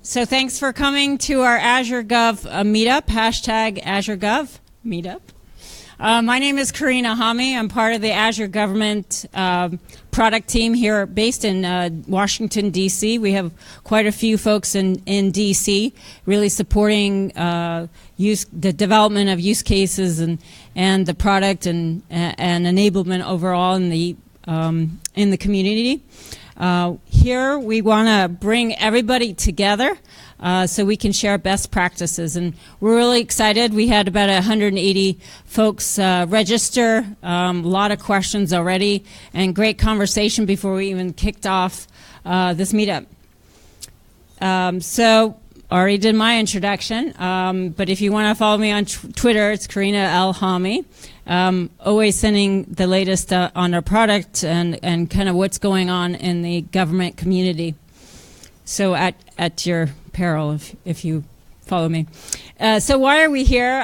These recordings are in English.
So thanks for coming to our Azure Gov Meetup, hashtag Azure Gov Meetup. My name is Karina Hami. I'm part of the Azure Government product team here based in Washington, D.C. We have quite a few folks in D.C. really supporting the development of use cases and the product and enablement overall in the community. Here we want to bring everybody together so we can share best practices, and we're really excited. We had about 180 folks register, a lot of questions already, and great conversation before we even kicked off this meetup. So already did my introduction, but if you want to follow me on Twitter, it's Karina L. Hami. Always sending the latest on our product and kind of what's going on in the government community. So at your peril if you follow me. So why are we here?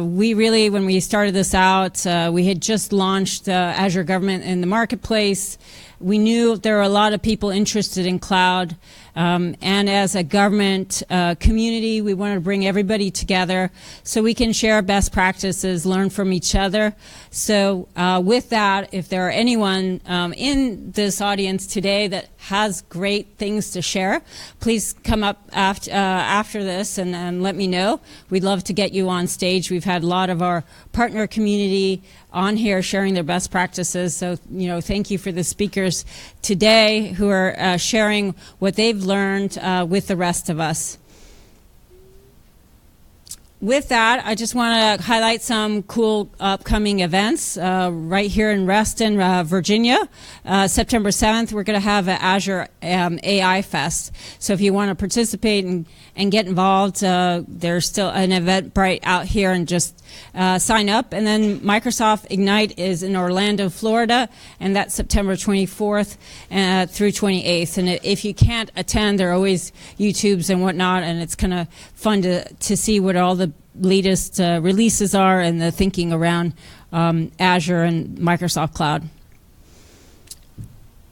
We really, when we started this out, we had just launched Azure Government in the marketplace. We knew there were a lot of people interested in cloud. And as a government community, we want to bring everybody together so we can share best practices, learn from each other. So with that, if there are anyone in this audience today that has great things to share, please come up after this and let me know. We'd love to get you on stage. We've had a lot of our partner community on here sharing their best practices. So, thank you for the speakers today who are sharing what they've learned with the rest of us. With that, I just want to highlight some cool upcoming events right here in Reston, Virginia. September 7th, we're going to have an Azure AI Fest. So if you want to participate and get involved, there's still an Eventbrite out here, and just sign up. And then Microsoft Ignite is in Orlando, Florida, and that's September 24th through 28th. And if you can't attend, there are always YouTubes and whatnot, and it's kind of fun to see what all the latest releases are and the thinking around Azure and Microsoft Cloud.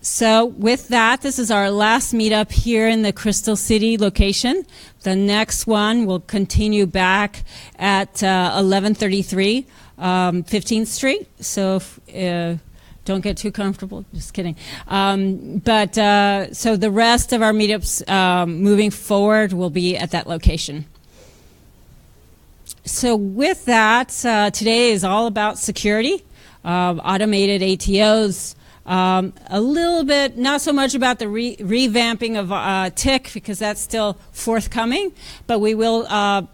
So with that, this is our last meetup here in the Crystal City location. The next one will continue back at 1133 15th Street. So don't get too comfortable, just kidding. So the rest of our meetups moving forward will be at that location. So with that, today is all about security, automated ATOs, a little bit, not so much about the revamping of TIC, because that's still forthcoming, but we will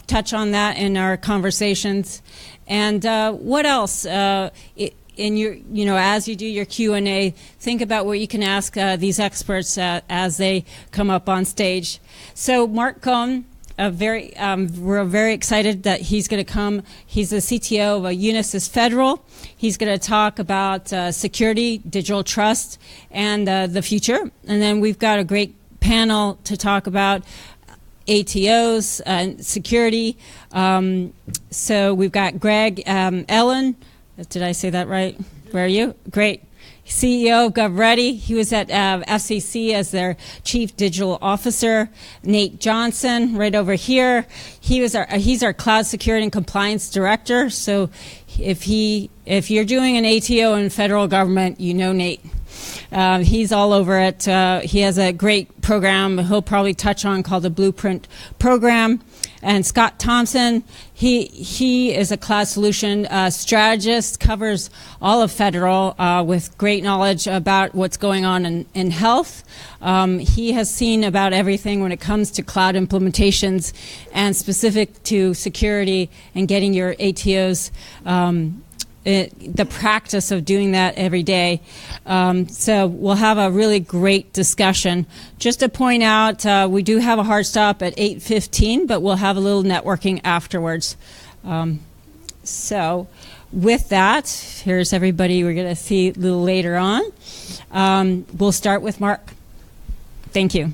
touch on that in our conversations. And what else? In your, as you do your Q&A, think about what you can ask these experts as they come up on stage. So Mark Cohn, we're very excited that he's going to come. He's the CTO of Unisys Federal. He's going to talk about security, digital trust, and the future. And then we've got a great panel to talk about ATOs and security. So we've got Greg Ellen. Did I say that right? Where are you? Great. CEO of GovReady. He was at FCC as their Chief Digital Officer. Nate Johnson, right over here. He's our Cloud Security and Compliance Director. So if you're doing an ATO in federal government, you know Nate. He's all over it. He has a great program he'll probably touch on called the Blueprint Program. And Scott Thompson, he is a cloud solution strategist, covers all of federal with great knowledge about what's going on in health. He has seen about everything when it comes to cloud implementations and specific to security and getting your ATOs, the practice of doing that every day. So we'll have a really great discussion. Just to point out, we do have a hard stop at 8:15, but we'll have a little networking afterwards. So with that, here's everybody we're going to see a little later on. We'll start with Mark. Thank you.